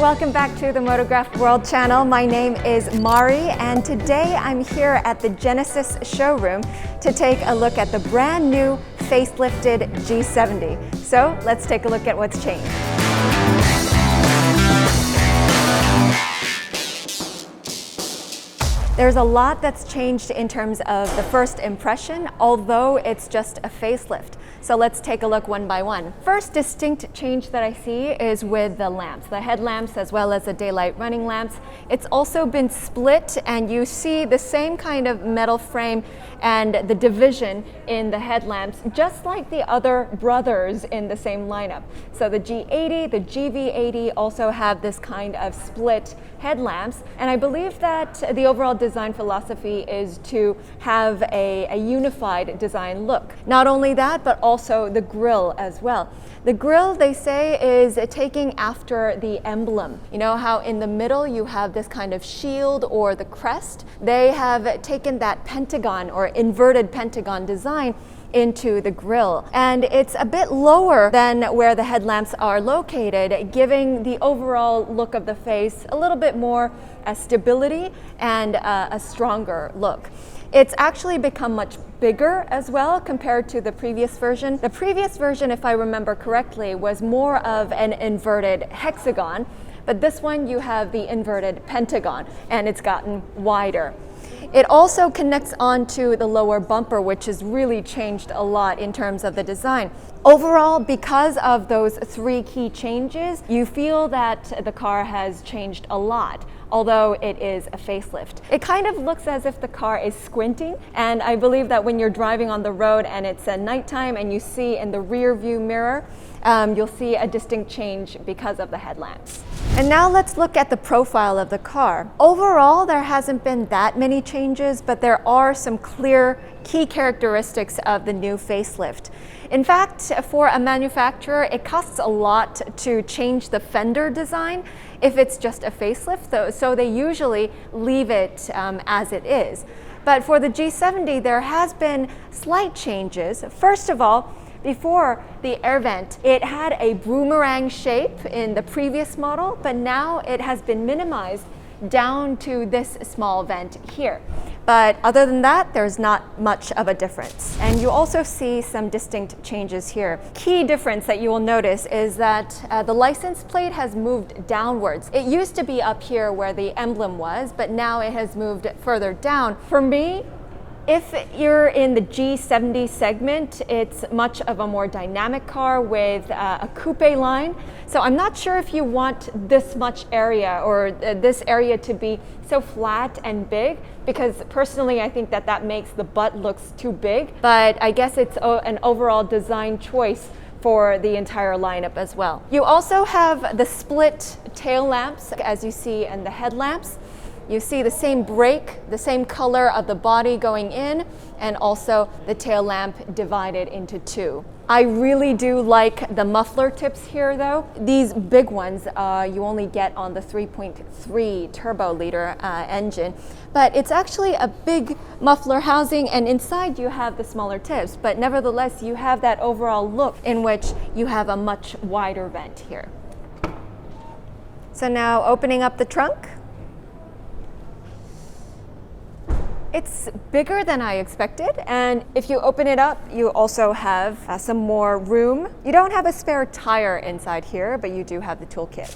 welcome back to the Motorgraph World channel. My name is Mari, and today I'm here at the Genesis showroom to take a look at the brand new facelifted G70. So let's take a look at what's changed. There's a lot that's changed in terms of the first impression, although it's just a facelift. So let's take a look one by one. First distinct change that I see is with the lamps, the headlamps as well as the daylight running lamps. It's also been split, and you see the same kind of metal frame and the division in the headlamps, just like the other brothers in the same lineup. So the G80, the GV80 also have this kind of split headlamps, and I believe that the overall design philosophy is to have a unified design look. Not only that, but also the grille as well. The grille, they say, is taking after the emblem. You know how in the middle you have this kind of shield or the crest? They have taken that pentagon or inverted pentagon design into the grille, and it's a bit lower than where the headlamps are located, giving the overall look of the face a little bit more stability and a stronger look. It's actually become much bigger as well compared to the previous version. The previous version, if I remember correctly, was more of an inverted hexagon, but this one you have the inverted pentagon, and it's gotten wider. It also connects onto the lower bumper, which has really changed a lot in terms of the design. Overall, because of those three key changes, you feel that the car has changed a lot, although it is a facelift. It kind of looks as if the car is squinting, and I believe that when you're driving on the road and it's nighttime and you see in the rear view mirror, you'll see a distinct change because of the headlamps. And now let's look at the profile of the car. Overall, there hasn't been that many changes, but there are some clear key characteristics of the new facelift. In fact, for a manufacturer, it costs a lot to change the fender design if it's just a facelift, so they usually leave it as it is. But for the G70, there has been slight changes. First of all, before the air vent, it had a boomerang shape in the previous model, but now it has been minimized down to this small vent here. But other than that, there's not much of a difference. And you also see some distinct changes here. Key difference that you will notice is that the license plate has moved downwards. It used to be up here where the emblem was, but now it has moved further down. For me, if you're in the G70 segment, it's much of a more dynamic car with a coupe line. So I'm not sure if you want this much area or this area to be so flat and big, because personally I think that makes the butt looks too big. But I guess it's an overall design choice for the entire lineup as well. You also have the split tail lamps, as you see in the headlamps. You see the same brake, the same color of the body going in, and also the tail lamp divided into two. I really do like the muffler tips here though. These big ones you only get on the 3.3 turbo liter engine, but it's actually a big muffler housing, and inside you have the smaller tips, but nevertheless you have that overall look in which you have a much wider vent here. So now opening up the trunk. It's bigger than I expected, and if you open it up, you also have some more room. You don't have a spare tire inside here, but you do have the toolkit.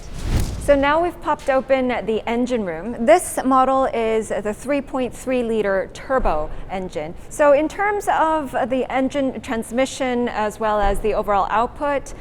So now we've popped open the engine room. This model is the 3.3 liter turbo engine. So in terms of the engine transmission as well as the overall output,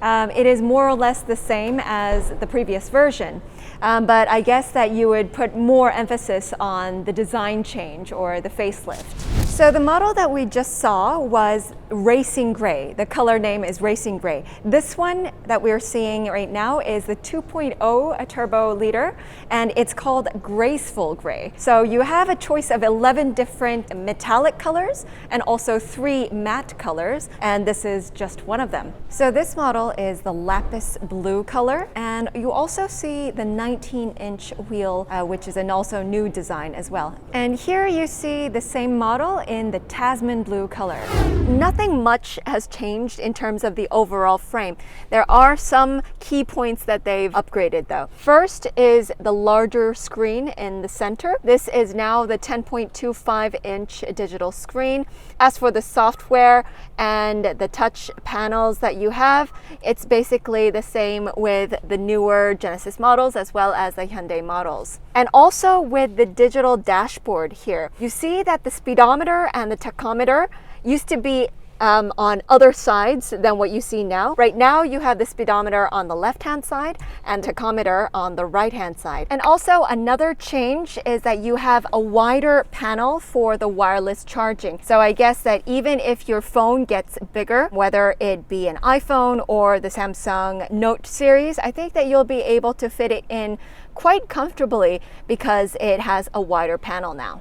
it is more or less the same as the previous version. But I guess that you would put more emphasis on the design change or the facelift. So the model that we just saw was Racing Gray. The color name is Racing Gray. This one that we're seeing right now is the 2.0 turbo liter, and it's called Graceful Gray. So you have a choice of 11 different metallic colors and also 3 matte colors, and this is just one of them. So this model is the lapis blue color, and you also see the 19-inch wheel, which is an also new design as well. And here you see the same model in the Tasman blue color. Nothing much has changed in terms of the overall frame. There are some key points that they've upgraded though. First is the larger screen in the center. This is now the 10.25-inch digital screen. As for the software and the touch panels that you have, it's basically the same with the newer Genesis models as well as the Hyundai models. And also with the digital dashboard here, you see that the speedometer and the tachometer used to be on other sides than what you see now. Right now you have the speedometer on the left-hand side and tachometer on the right-hand side. And also another change is that you have a wider panel for the wireless charging. So I guess that even if your phone gets bigger, whether it be an iPhone or the Samsung Note series, I think that you'll be able to fit it in quite comfortably because it has a wider panel now.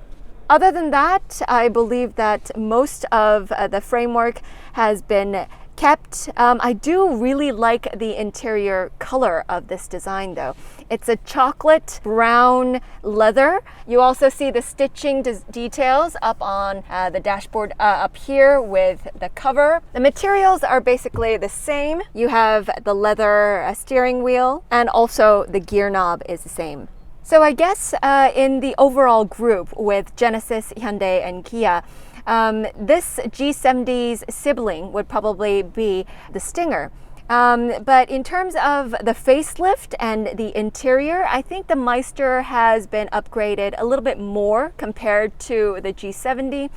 Other than that, I believe that most of the framework has been kept. I do really like the interior color of this design though. It's a chocolate brown leather. You also see the stitching details up on the dashboard up here with the cover. The materials are basically the same. You have the leather steering wheel and also the gear knob is the same. So I guess in the overall group with Genesis, Hyundai, and Kia, this G70's sibling would probably be the Stinger. But in terms of the facelift and the interior, I think the Meister has been upgraded a little bit more compared to the G70.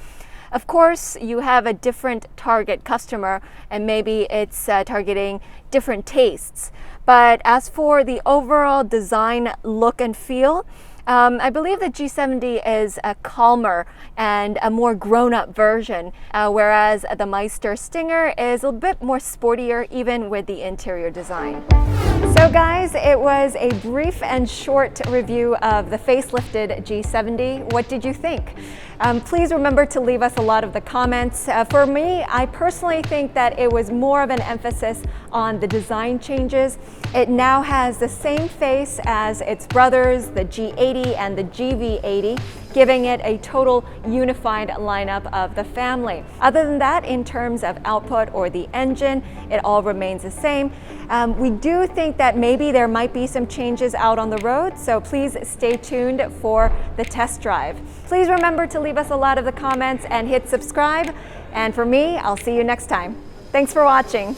Of course, you have a different target customer and maybe it's targeting different tastes. But as for the overall design look and feel, I believe the G70 is a calmer and a more grown-up version, whereas the Meister Stinger is a bit more sportier even with the interior design. So guys, it was a brief and short review of the facelifted G70. What did you think? Please remember to leave us a lot of the comments. For me, I personally think that it was more of an emphasis on the design changes. It now has the same face as its brothers, the G80 and the GV80, giving it a total unified lineup of the family. Other than that, in terms of output or the engine, it all remains the same. We do think that maybe there might be some changes out on the road, so please stay tuned for the test drive. Please remember to leave us a lot of the comments and hit subscribe. And for me, I'll see you next time. Thanks for watching.